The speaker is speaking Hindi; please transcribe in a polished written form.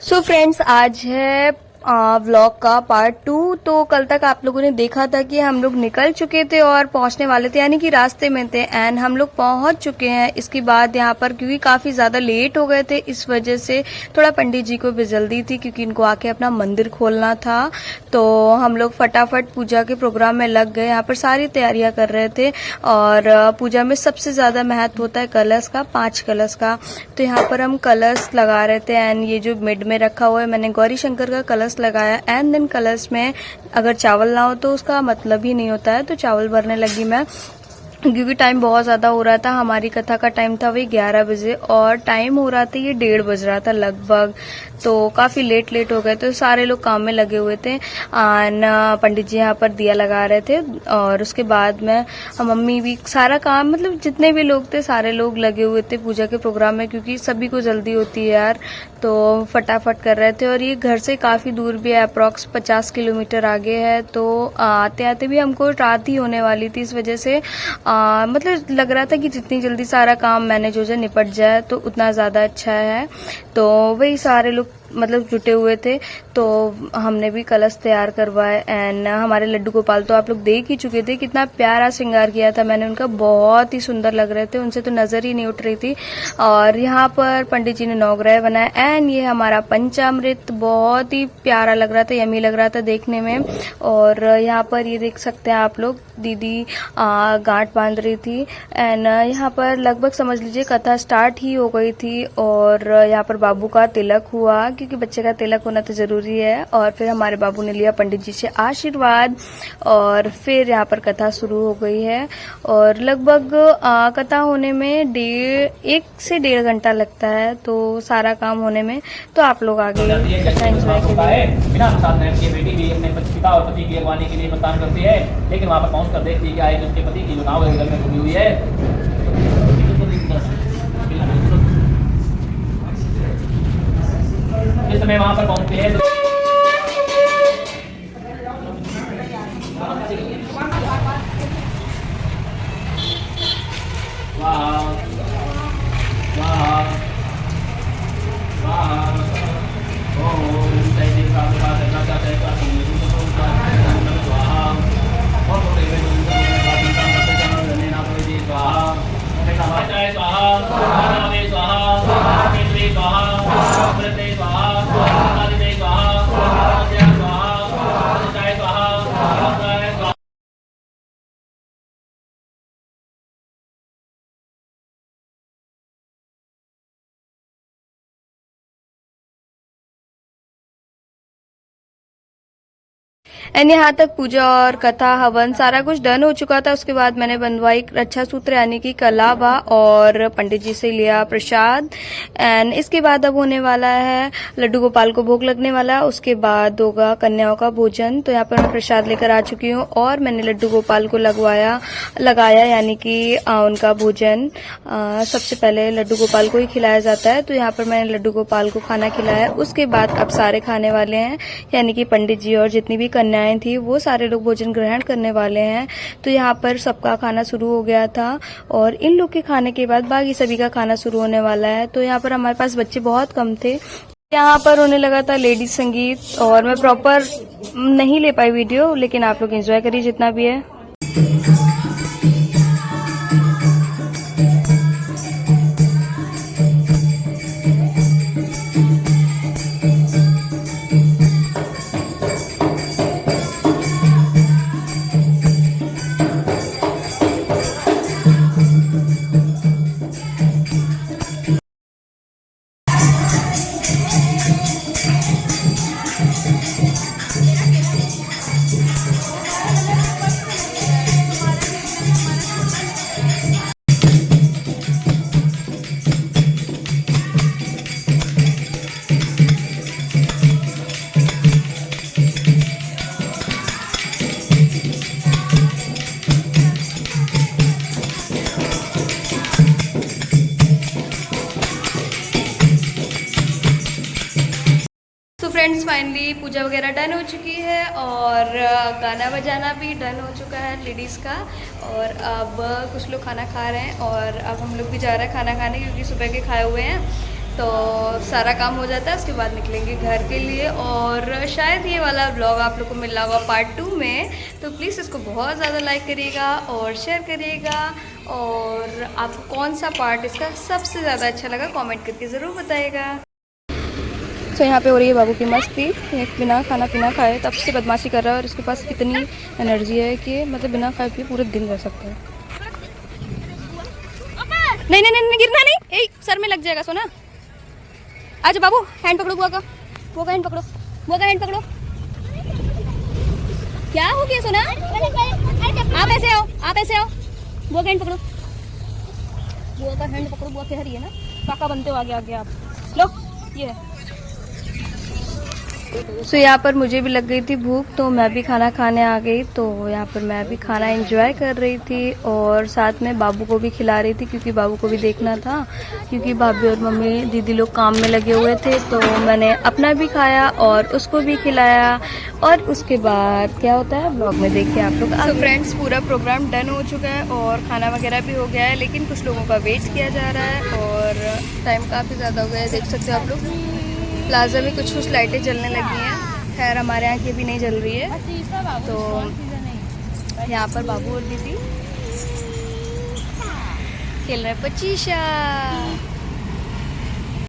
सो फ्रेंड्स, आज है व्लॉग का पार्ट 2। तो कल तक आप लोगों ने देखा था कि हम लोग निकल चुके थे और पहुंचने वाले थे, यानी कि रास्ते में थे, एंड हम लोग पहुंच चुके हैं। इसके बाद यहाँ पर क्योंकि काफी ज्यादा लेट हो गए थे, इस वजह से थोड़ा पंडित जी को भी जल्दी थी क्योंकि इनको आके अपना मंदिर खोलना था। तो हम लोग फटाफट पूजा के प्रोग्राम में लग गए। यहाँ पर सारी तैयारियां कर रहे थे और पूजा में सबसे ज्यादा महत्व होता है कलश का, 5 कलश का। तो यहाँ पर हम कलश लगा रहे थे, एंड ये जो मिड में रखा हुआ है, मैंने गौरी शंकर का कलश लगाया। एंड देन कलश में अगर चावल ना हो तो उसका मतलब ही नहीं होता है। तो चावल भरने लगी मैं क्योंकि टाइम बहुत ज्यादा हो रहा था। हमारी कथा का टाइम था वही 11 बजे और टाइम हो रहा था ये 1:30 बज रहा था लगभग। तो काफी लेट हो गए, तो सारे लोग काम में लगे हुए थे। पंडित जी यहाँ पर दिया लगा रहे थे और उसके बाद में मम्मी भी, सारा काम मतलब जितने भी लोग थे सारे लोग लगे हुए थे पूजा के प्रोग्राम में, क्योंकि सभी को जल्दी होती है यार। तो फटाफट कर रहे थे और ये घर से काफी दूर भी है, अप्रॉक्स 50 किलोमीटर आगे है। तो आते आते भी हमको रात ही होने वाली थी, इस वजह से मतलब लग रहा था कि जितनी जल्दी सारा काम मैनेज हो जाए, निपट जाए, तो उतना ज्यादा अच्छा है। तो वही सारे लोग मतलब जुटे हुए थे। तो हमने भी कलश तैयार करवाए। एंड हमारे लड्डू गोपाल तो आप लोग देख ही चुके थे, कितना प्यारा श्रृंगार किया था मैंने उनका, बहुत ही सुंदर लग रहे थे, उनसे तो नजर ही नहीं उठ रही थी। और यहाँ पर पंडित जी ने नौग्रह बनाया। एंड ये हमारा पंचामृत बहुत ही प्यारा लग रहा था, यमी लग रहा था देखने में। और यहाँ पर ये देख सकते हैं आप लोग, दीदी गांठ बांध रही थी। एंड यहाँ पर लगभग समझ लीजिए कथा स्टार्ट ही हो गई थी। और यहाँ पर बाबू का तिलक हुआ, क्योंकि बच्चे का तिलक होना तो जरूरी है। और फिर हमारे बाबू ने लिया पंडित जी से आशीर्वाद और फिर यहाँ पर कथा शुरू हो गई है। और लगभग कथा होने में 1 से 1.5 घंटा लगता है, तो सारा काम होने में। तो आप लोग आगे कथा एंजॉय करिए। बिना साथ में की बेटी भी अपने पिता और पति की अगवानी के लिए प्रदान करती है, लेकिन वहां पर पहुंचकर देखती है कि आए उसके पति की जो नाव है घर में डूबी हुई है। इस समय वहां पर पहुंचते हैं एंड यहाँ तक पूजा और कथा हवन सारा कुछ डन हो चुका था। उसके बाद मैंने बनवाई रक्षा सूत्र यानी कि कलावा और पंडित जी से लिया प्रसाद। एंड इसके बाद अब होने वाला है लड्डू गोपाल को भोग लगने वाला है, उसके बाद होगा कन्याओं का भोजन। तो यहाँ पर मैं प्रसाद लेकर आ चुकी हूँ और मैंने लड्डू गोपाल को लगाया यानी कि उनका भोजन सबसे पहले लड्डू गोपाल को ही खिलाया जाता है। तो यहाँ पर मैंने लड्डू गोपाल को खाना खिलाया। उसके बाद अब सारे खाने वाले हैं, यानी कि पंडित जी और जितनी भी कन्याएं थी वो सारे लोग भोजन ग्रहण करने वाले हैं। तो यहाँ पर सबका खाना शुरू हो गया था और इन लोग के खाने के बाद बाकी सभी का खाना शुरू होने वाला है। तो यहाँ पर हमारे पास बच्चे बहुत कम थे। यहाँ पर होने लगा था लेडीज संगीत और मैं प्रॉपर नहीं ले पाई वीडियो, लेकिन आप लोग एंजॉय करिए जितना भी है। फ्रेंड्स, फाइनली पूजा वगैरह डन हो चुकी है और गाना बजाना भी डन हो चुका है लेडीज़ का। और अब कुछ लोग खाना खा रहे हैं और अब हम लोग भी जा रहे हैं खाना खाने, क्योंकि सुबह के खाए हुए हैं। तो सारा काम हो जाता है, उसके बाद निकलेंगे घर के लिए। और शायद ये वाला व्लॉग आप लोग को मिल रहा होगा पार्ट 2 में, तो प्लीज़ इसको बहुत ज़्यादा लाइक करिएगा और शेयर करिएगा। और आपको कौन सा पार्ट इसका सबसे ज़्यादा अच्छा लगा कमेंट करके ज़रूर बताइएगा। तो यहाँ पे हो रही है बाबू की मस्ती, एक बिना खाना पीना खाए तब से बदमाशी कर रहा है और उसके पास इतनी एनर्जी है कि मतलब बिना खाए पिए पूरे दिन रह सकता है। नहीं नहीं नहीं, गिरना नहीं, ए सर में लग जाएगा सोना। आजा बाबू, हैंड पकड़ो बुआ का, बुआ का हैंड पकड़ो, बुआ का हैंड पकड़ो। क्या हो गया सोना? आप ऐसे आओ, आप ऐसे आओ, बुआ का हैंड पकड़ो, बुआ का हैंड पकड़ो। बुआ कह रही है ना काका बनते हो आगे आगे आप लो, ये है। सो यहाँ पर मुझे भी लग गई थी भूख, तो मैं भी खाना खाने आ गई। तो यहाँ पर मैं भी खाना एंजॉय कर रही थी और साथ में बाबू को भी खिला रही थी, क्योंकि बाबू को भी देखना था, क्योंकि भाभी और मम्मी दीदी लोग काम में लगे हुए थे। तो मैंने अपना भी खाया और उसको भी खिलाया। और उसके बाद क्या होता है ब्लॉग में देखिए आप लोग। तो फ्रेंड्स, पूरा प्रोग्राम डन हो चुका है और खाना वगैरह भी हो गया है, लेकिन कुछ लोगों का वेट किया जा रहा है और टाइम काफ़ी ज़्यादा हो गया है। देख सकते हो आप लोग, प्लाजा में कुछ कुछ लाइटें जलने लगी हैं। खैर हमारे यहाँ की भी नहीं जल रही है। तो यहाँ पर बाबू और दीदी खेल रहे हैं पचीसा।